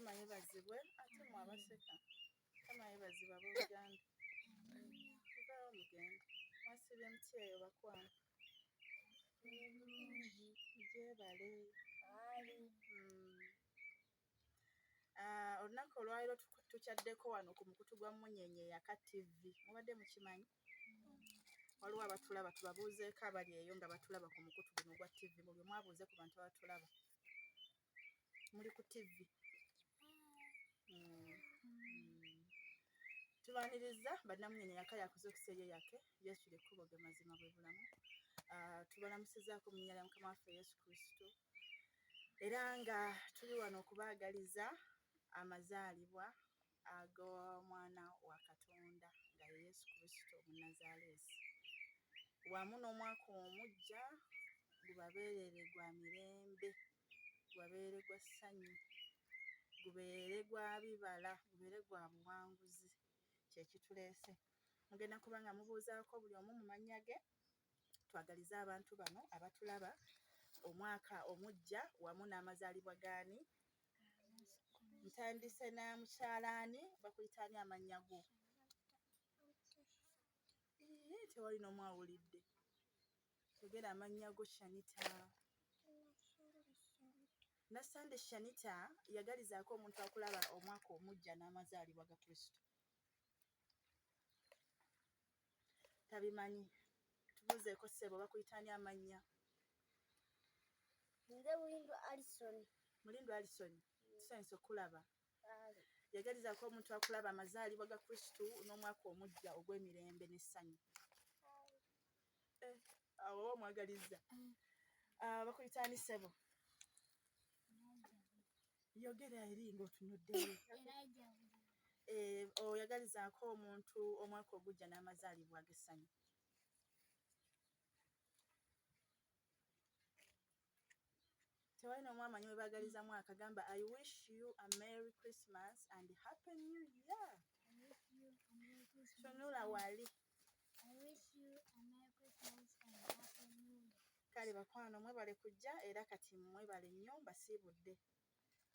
Mukama yebazibwe ate mwabaseka. Mukama yebazibwe abooluganda. Tuvaawo mugende. Mwasibye mutya eyo bakwana? Gyebale. Olunaku olwaliro tukyaddeko wano ku mukutu gwa Munyenye Eyaka TV. Mubadde mukimanyi? Waliwo abatulaba, tubabuuzeeko abali eyo nga batulaba ku mukutu guno gwa TV. Buli omu abuuze ku bantu abatulaba. Muli ku TV. Tubaaniriza bannamunyenye Eyaka yakoze okuseeya eyake yeekire ekkubo ge mazima bwe bulamu. Tubalamusizaako mu linnya lya Mukama waffe Yesu Kristo. Era nga tuli wano okubaagaliza amazaalibwa ag'omwana wa Katonda nga ye Yesu Kristo Omunnazaaleesi. Wamu n'omwaka omuggya gubabeerere gwa mirembe, gubabeere gwa ssanyu, gubeere gwa bibala, gubeere gwa buwanguzi. Kye kituleese. Mugenda kuba nga mubuuzaako buli omu mu mannya ge, twagalize abantu bano abatulaba omwaka omuggya wamu n'amazaalibwa gaani. Ntandise na mukyalaani, bakuyitaani amannya go? Tewali n'omu awulidde. Tegera amannya go. Shanita. Nassande Shanita, yagalizaako omuntu akulaba omwaka omuggya n'amazaalibwa ga Kristo. Tabimanyi. Tubuuzeeko ssebo, bakuyitaani amannya? Nze Mulindo Alison. Mulindo Alison. Tusanyusa okulaba. Yagalizaako omuntu akulaba amazaalibwa ga Kristo n'omwaka omuggya ogw'emirembe n'essanyu. Awo oba omwagalizza. Bakuyitaani ssebo? Yogera eri ng'otunuddeyo. Oyagalizaako omuntu omwaka ogujja n'amazaalibwa ag'essanyu. Tewali n'omu amanyi we baagaliza mwaka. Gamba I wish you a Merry Christmas and Happy New Year. Tunula wali. I wish you a Merry Christmas and Happy New Year. Kale bakwano mwebale kujja era kati mwebale nnyo mbasiibudde.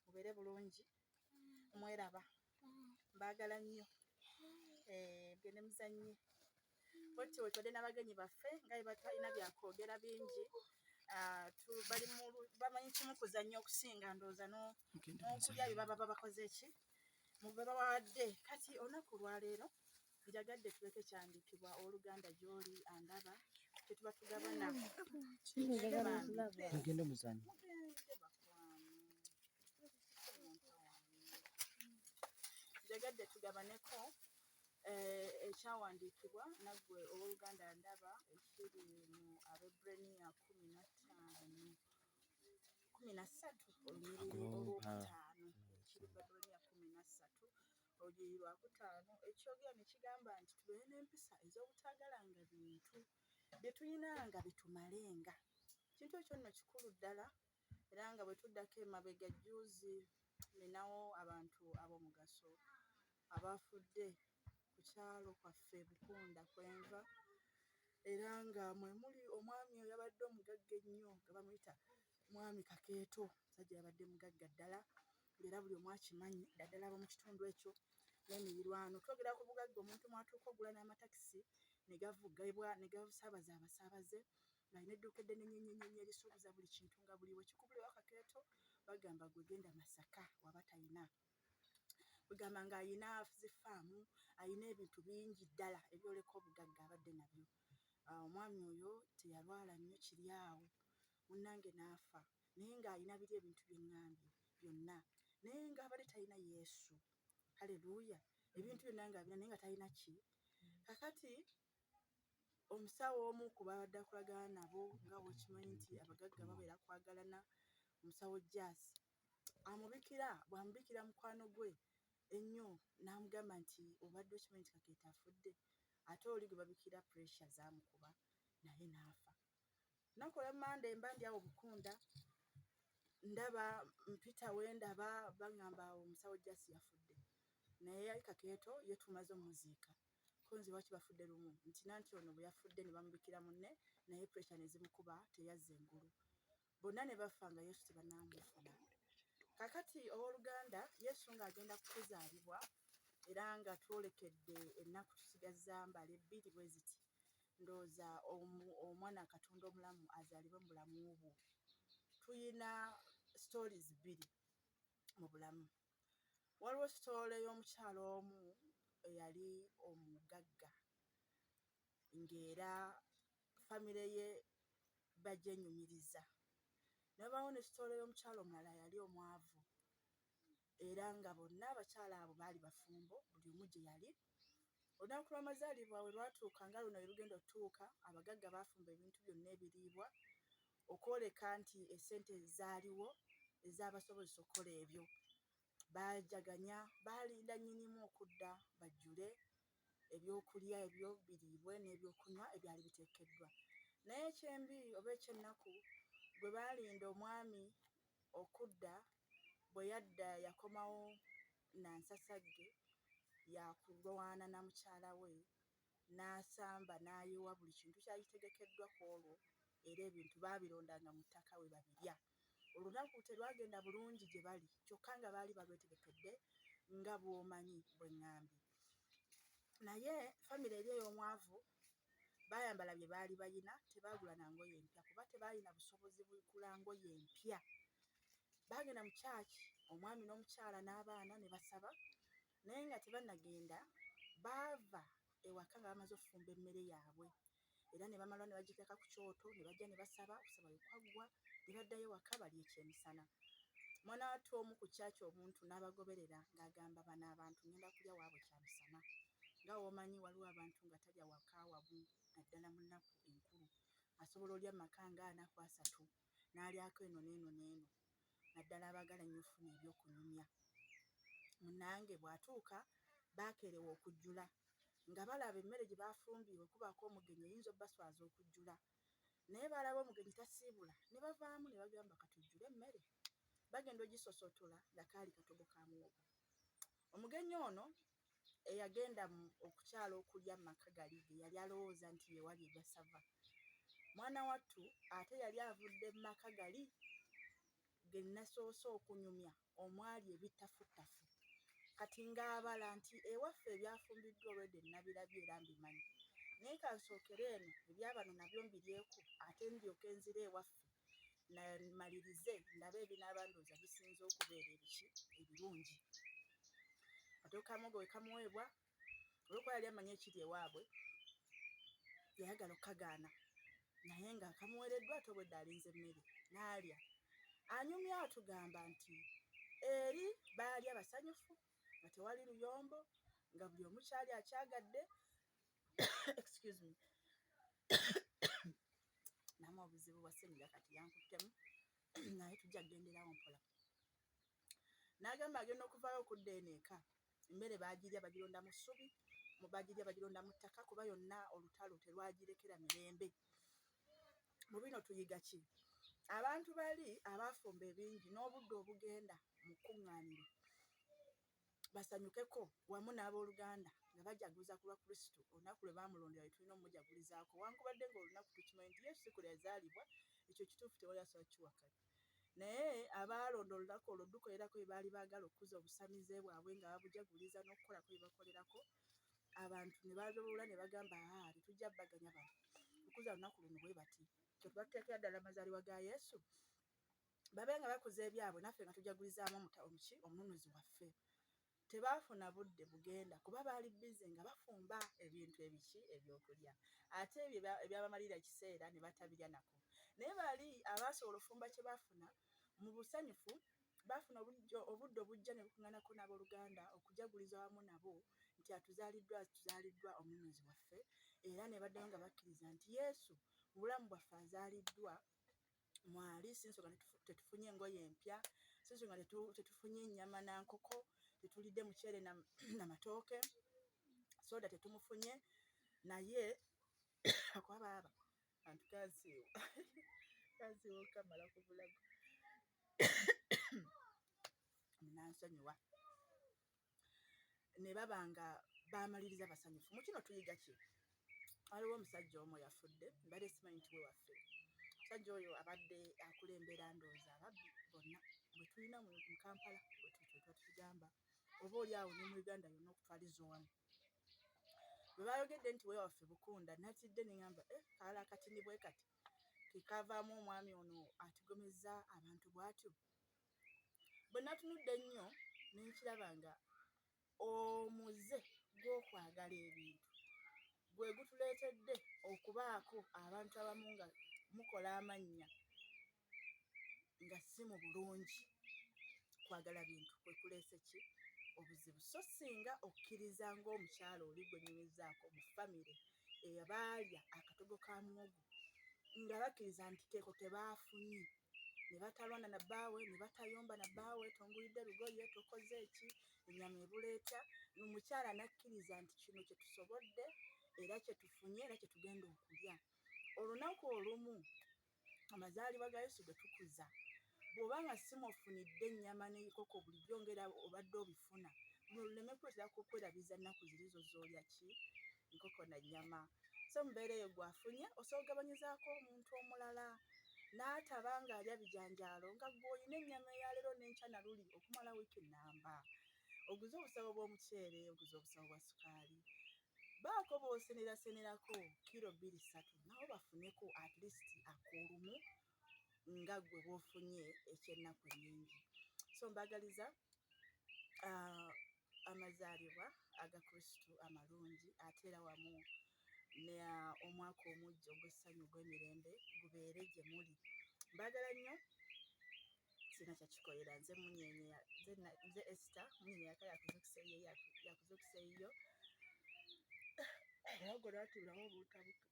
Mubeere bulungi. Mweraba. Mbaagala nnyo. Mugende muzannye. Bwetyo wetwadde n'abagenyi baffe nga bwe batalina byakwogera bingi. Bamanyi kimu kuzannya okusinga ndowooza n'okulya bye baba bakoze ki mu bye babawadde. Kati olunaku lwaleero njagadde tuleke kyandiikibwa owooluganda gy'oli andaba kye tuba tugabana. Mugende muzannye. Njagadde tugabaneko ekyawandiikibwa naggwe owooluganda ndaba ekiri mu Abebbulaniya 13 olunyiriri olwokutaano. Ekiri mu Abebbulaniya 13 olunyiriri lwakutaano ekyogera ne kigamba nti tubeere n'empisa ez'obutaagalanga bintu bye tulina nga bitumalenga. Kintu ekyo nno kikulu ddala era nga bwe tuddako emabega jjuuzi ninawo abantu ab'omugaso abaafudde ku kyalo kwaffe Bukunda kwenva era nga mwe muli omwami oyo yabadde omugagga ennyo nga bamuyita mwami Kakeeto. Musajja yabadde mugagga ddala era buli omu akimanyi ddala ab'omu kitundu ekyo n'emirirwano. Twogera ku bugagga omuntu mwatuuka ogula n'amatakisi ne gavugibwa ne gasaabaza abasaabaze ng'alina edduuka eddene ennyo erisuubuza buli kintu nga buliwe. Kikubulira Kakeeto bagamba gwe genda Masaka waba talina. Bagamba ng'ayina zifaamu, ayina ebintu bingi ddala ebyoleka obugagga abadde nabyo. Omwami oyo teyalwala nnyo kiri awo munnange n'afa naye ng'ayina biri ebintu bye ŋŋambye byonna naye ng'abadde talina Yesu. Haleluuya. Ebintu byonna ng'abina naye nga talina ki? Kakati omusawo omu ku babadde akolagana nabo nga bwekimanyi nti abagagga babeera kwagalana, omusawo Jaasi bw'amubikira mukwano gwe ennyo n'amugamba nti obadde okimanyi nti Kakeeto afudde, ate oli gwe babikira puresya zaamukuba naye n'afa. Lunaku olwa Mande mba ndi awo Bukunda ndaba mpita wendaba baŋŋamba omusawo Jaasi yafudde naye Kakeeto ye tumaze omuziika. Ko nze lwaki bafudde lumu nti nanti ono bwe yafudde ne bamubikira munne naye puresya ne zimukuba teyazza engulu. Bonna ne bafa nga Yesu tebannamufuna. kakati owooluganda Yesu ng'agenda kutuzaalibwa era nga twolekedde ennaku tusigazza mbale 2 bwe ziti ndowooza omwana Katonda omulamu azaalibwe mu bulamu bwo. Tuyina stories 2 mu bulamu. Waliwo sitoole y'omukyala omu eyali omugagga ng'era famire ye bagyenyumiriza. Ne wabaawo ne sitoole y'omukyala omulala yali omwavu era nga bonna abakyala abo baali bafumbo buli omu gye yali. Olunaku lw'amazaalibwa we lwatuuka nga luno lugenda otuuka, abagagga baafumba ebintu byonna ebiriibwa okwoleka nti essente zaaliwo ezaabasobozesa okukola ebyo. Baajaganya, baalinda nnyinimu okudda bajjule ebyokulya ebyo biriibwe n'ebyokunywa ebyali biteekeddwa. Naye ekyembi oba ekyennaku bwe baalinda omwami okudda, bwe yadda yakomawo nansasagge yakulwana na mukyala we n'asamba n'ayiwa buli kintu kyali kitegekeddwa ku olwo era ebintu baabirondanga mu ttaka we babirya. Olunaku terwagenda bulungi gye bali kyokka nga baali balwetegekedde nga bw'omanyi bwe ŋŋambye. Naye famire eri ey'omwavu baayambala bye baali bayina, tebaagula na ngoye mpya kuba tebaalina busobozi bugula ngoye mpya. Baagenda mu kyaki, omwami n'omukyala n'abaana ne basaba, naye nga tebannagenda baava ewaka nga bamaze okufumba emmere yaabwe era ne bamala ne bagiteeka ku kyoto ne bajja ne basaba, okusaba bwe kwaggwa ne baddayo ewaka balya ekyemisana. Mwana wattu omu ku kyaki omuntu n'abagoberera ng'agamba bano abantu ngenda kulya waabwe kyamisana. Nga w'omanyi waliwo abantu nga talya waka wamu naddala mu nnaku enkulu, asobola olya maka nga 4 ku 3 n'alyako eno n'eno n'eno, naddala abaagala nnyo ofuna ebyokunyumya. Munnange bw'atuuka baakerewa okujjula nga balaba emmere gye baafumbye okubaako omugenyi eyinza obbaswaza okujjula. Naye balaba omugenyi tasiibula ne bavaamu ne bagamba katujjule emmere. Bagenda ogisosootola nga kaali katogo ka muwogo. Omugenyi ono eyagenda okukyala okulya mu maka gali ge yali alowooza nti ye wali ebyasava. Mwana wattu ate yali avudde mu maka gali ge nasoose okunyumya omwali ebittafuttafu. Kati ng'abala nti ewaffe ebyafumbiddwa olwedde nabirabye era mbimanyi. Naye kansookere eno ebyabano nabyo mbiryeko ate ndyoke nzire ewaffe namalirize ndabe ebinaaba ndowooza bisinze okubeera ebiki ebirungi. Akatooke ka muwogo we kamuweebwa, olw'okuba yali amanyi ekiri ewaabwe, yayagala okkagaana naye nga kamuweereddwa ate obwedda alinze emmere n'alya. Anyumya atugamba nti eri baalya basanyufu nga tewali luyombo, nga buli omu kyali akyagadde. Excuse me. Namu obuzibu bwa ssenyiga kati yankuttemu naye tujja kugenderawo mpola. N'agamba agenda okuvaayo okudda eno eka, emmere baagirya bagironda mu ssubi, baagirya bagironda mu ttaka kuba yonna olutalo terwagirekera mirembe. Mu bino tuyiga ki? Abantu bali abaafumba ebingi n'obudde obugenda mu kkuŋŋaaniro basanyukeko wamu n'abooluganda nga bajaguza ku lwa Kristo olunaku lwe baamulondera lwe tulina omumujagulizaako, wankubadde ng'olunaku tukimanyi nti Yesu si kwe yazaalibwa, ekyo kituufu tewali asobola kukiwakanya. Naye abaalonda olunaku olwo dukolerako bye baali baagala okukuza obusamize bwabwe nga babujaguliza n'okukolako bye bakolerako, abantu ne balowoola ne bagamba tetujja baganya bano okukuza lunaku luno bwe bati. Kyo tubatuteekera ddala amazaalibwa ga Yesu babe nga bakuza ebyabwe naffe nga tujagulizaamu omununuzi waffe. Tebaafuna budde bugenda kuba baali bize nga bafumba ebintu ebiki ebyokulya, ate ebyo ebyabamalira ekiseera ne batabirya nako. Naye bali abaasobola ofumba kye baafuna mu busanyufu, baafuna obudde obujja ne bukuŋŋaanako n'abooluganda okujaguliza wamu nabo nti atuzaaliddwa omununuzi waffe, era ne baddayo nga bakkiriza nti Yesu mu bulamu bwaffe azaaliddwa mwali, si nsonga tetufunye engoye empya, si nsonga tetufunye ennyama na nkoko, tetulidde muceere n'amatooke, soda tetumufunye, naye akwabaaba kantu kansiiwa kamala ku bulago munansonyiwa. Ne baba nga baamaliriza basanyufu. Mu kino tuyiga ki? Waliwo omusajja omu yafudde, mbadde simanyi nti we waffe. Omusajja oyo abadde akulembera ndowooza ababbi bonna bwe tulina mu Kampala twatugamba oba oli awo ne mu Uganda yonna okutwaliza wamu. Bwe bayogedde nti we waffe Bukunda natidde ne ngamba kala akatini bwe kati kekavaamu omwami ono atigomezza abantu bw'atyo. Bwe natunudde ennyo ne nkiraba nga omuze gw'okwagala ebintu gwe gutuleetedde okubaako abantu abamu nga mukola amannya nga si mu bulungi. Kwagala bintu kwe kuleese ki? Obuzibu. So singa okkiriza ng'omukyala oli gwe nnyumizaako mu famire abaalya akatogo ka muwogo nga bakkiriza nti keeko tebaafunye, ne batalwana na bbaawe, ne batayomba na bbaawe, tongulidde lugoye, tokoze eki, ennyama ebuleeta, omukyala nakkiriza nti kino kye tusobodde era kye tufunye era kye tugenda okulya. Olunaku olumu amazaalibwa ga Yesu ge tukuza, bw'obanga si mwofunidde ennyama n'enkoko bulijjo ng'era obadde obifuna, muleme kuleetera kukwerabiza nnaku ziri zo z'olya ki? Nkoko na nnyama. So mubeera eyo gwafunye osobola ogabanyizaako omuntu omulala n'ataba ng'alya bijanjaalo nga gw'olina ennyama eya leero n'enkya na luli okumala wiiki nnamba. Oguze obusawo bw'omuceere, oguze obusawo bwa sukaali, baako b'osenerasenerako kiro 2-3 nabo bafuneko at least ak'olumu nga ggwe bw'ofunye eky'ennaku ennyingi. So mbagaliza amazaalibwa aga Kristo amalungi ate era wamu ne omwaka omujja ogw'essanyu ogw'emirembe gubeere gye muli. Mbagala nnyo, sina kyakikoyera, nze Munyeenya, nze Esther Munyeenya yaka yakuzukisa eyiyo era gwe naatulawo obutabuto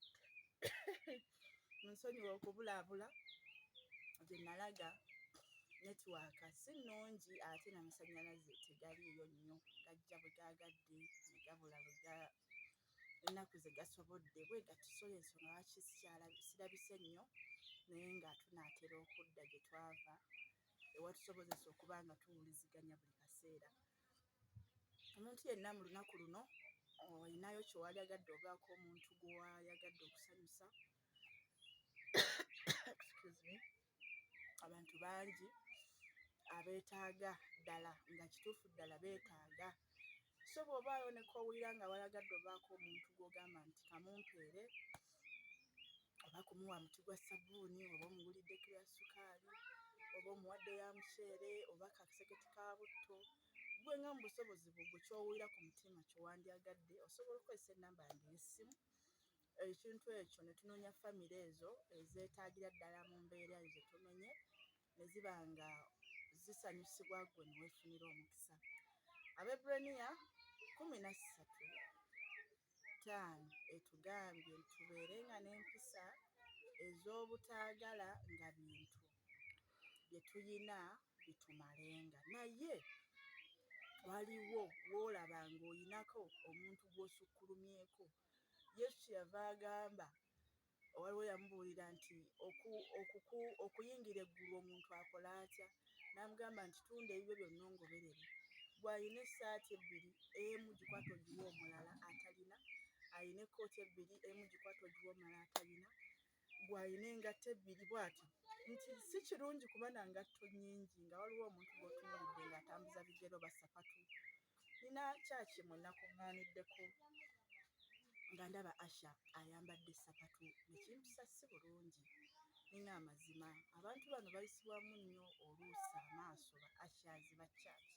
nsonyiwa okubulaabula gye nalaga netiwaaka si nnungi ate n'amasannyalaze tegaliiyo nnyo, gajja bwe gaagadde ne gabula ennaku ze gasobodde bwe gati. So y'ensonga lwaki sirabise nnyo naye nga tunaatera okudda gye twava ewatusobozesa okuba nga tuwuliziganya buli kaseera. Omuntu yenna mu lunaku luno olinayo kyewayagadde obaako omuntu gwewayagadde okusanyusa. Excuse me. Abantu bangi abeetaaga ddala nga kituufu ddala beetaaga. So bw'obaayo ne kowulira nga wayagadde obaako omuntu gw'ogamba nti kamumpeere, oba kumuwa muti gwa sabbuuni, oba omugulidde kiro ya sukaali, oba omuwadde ya muceere, oba kaseketi ka butto, gwe nga mu busobozi bwo gwe ky'owulira ku mutima kyewandyagadde osobola okukozesa ennamba yange ey'essimu. Ekintu ekyo ne tunoonya famire ezo ezeetaagira ddala mu mbeera ezo ze tumenye ne ziba nga zisanyusibwa ggwe ne weefunira omukisa. Abeebbulaniya 13:5 etugambye tubeerenga n'empisa ez'obutaagala nga bintu bye tuyina bitumalenga. Naye waliwo w'olaba ng'oyinako omuntu gw'osukkulumyeko. Yesu yava agamba, waliwo yamubuulira nti okuyingira eggulu omuntu akola atya? N'amugamba nti tunda ebibyo byonna ongoberere. Bw'alina essaati 2 emu gikwata ogiwa omulala atalina, alina ekkooti 2 emu gikwata ogiwa omulala atalina, bw'alina engatto 2 bw'atyo. Nti si kirungi kuba na ngatto nnyingi nga waliwo omuntu gw'otunuulidde ng'atambuza bigere oba sapatu. Nina kyaki mwe nakuŋŋaaniddeko nga ndaba Asha ayambadde sapatu ne kimpisa si bulungi. Nina amazima abantu bano bayisibwamu nnyo oluusi amaaso ba Ashers ba kyaki.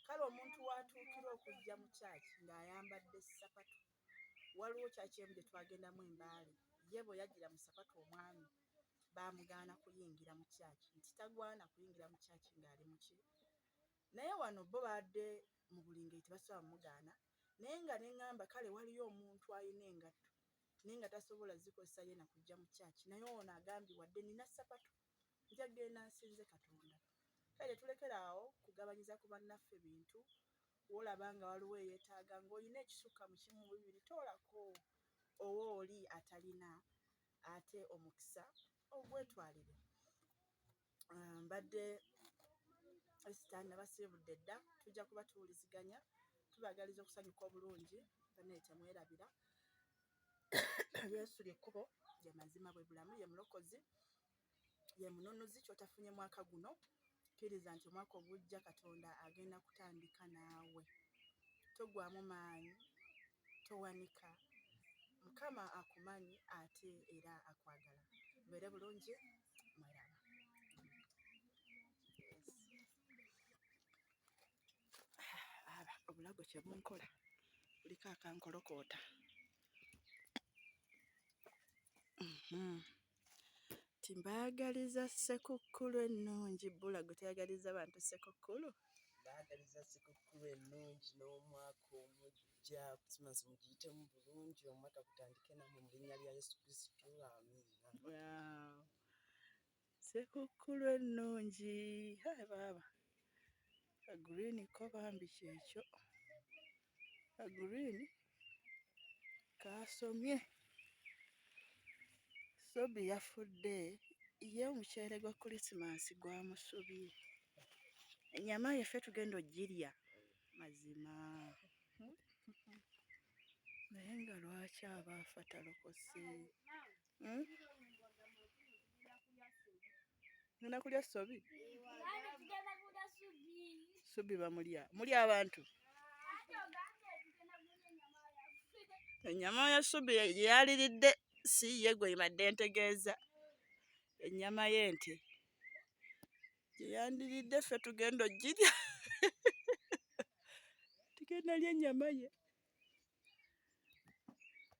Kale omuntu w'atuukira okujja mu kyaki ng'ayambadde sapatu, waliwo kyaki emu gye twagendamu Embaale, ye bwe yajjira mu sapatu omwami baamugaana kuyingira mu kyaki nti tagwana kuyingira mu kyaki ng'ali mu ki. Naye wano bo baadde mu buli ngeri tebasobola mugaana, naye nga ne ŋŋamba kale waliyo omuntu alina engatto naye nga tasobola zikozesa ye na kujja mu kyaki, naye ono agambye wadde nina sapatu nja genda nsinze Katonda. Kale tetulekeraawo kugabanyiza ku bannaffe bintu, w'olaba nga waliwo eyeetaaga ng'olina ekisukka mu 1-2 toolako oba oli atalina, ate omukisa ogwetwalire. Mbadde Esther nabasiibudde dda, tujja kuba tuwuliziganya, tubagaliza okusanyuka obulungi, bannange temwerabira. Yesu ly'ekkubo, lye mazima bwe bulamu, ye mulokozi, ye mununuzi, ky'otafunye mwaka guno kkiriza nti omwaka ogujja Katonda agenda kutandika naawe. Togwamu maanyi, towanika. Mukama akumanyi ate era akwagala. Mubeere bulungi, mwalaba. Obulago kye bunkola buliko akankolokoota. Timbaagaliza ssekukkulu ennungi. Bulago teyagaliza bantu ssekukkulu? Baagaliza ssekukkulu ennungi n'omwaka omujja Christmas mugiyitemu bulungi, omwaka gutandike nammwe mu linnya lya Yesu Kristo, amiina. Ssekukkulu ennungi. Baaba aguriini ko bambi kyekyo. Aguriini kaasomye. Sobi yafudde ye omuceere gwa Krisimansi gwamusubye. Ennyama yaffe tugenda ogirya mazima. Naye nga lwaki aba afa talokose? Ngenda kulya sobi? Sobi bamulya. Mulya abantu? Ennyama ya sobi gye yaliridde si ye gwe mbadde ntegeeza. Ennyama y'ente gye yandiridde ffe tugenda ogirya. Tugenda lya ennyama ye.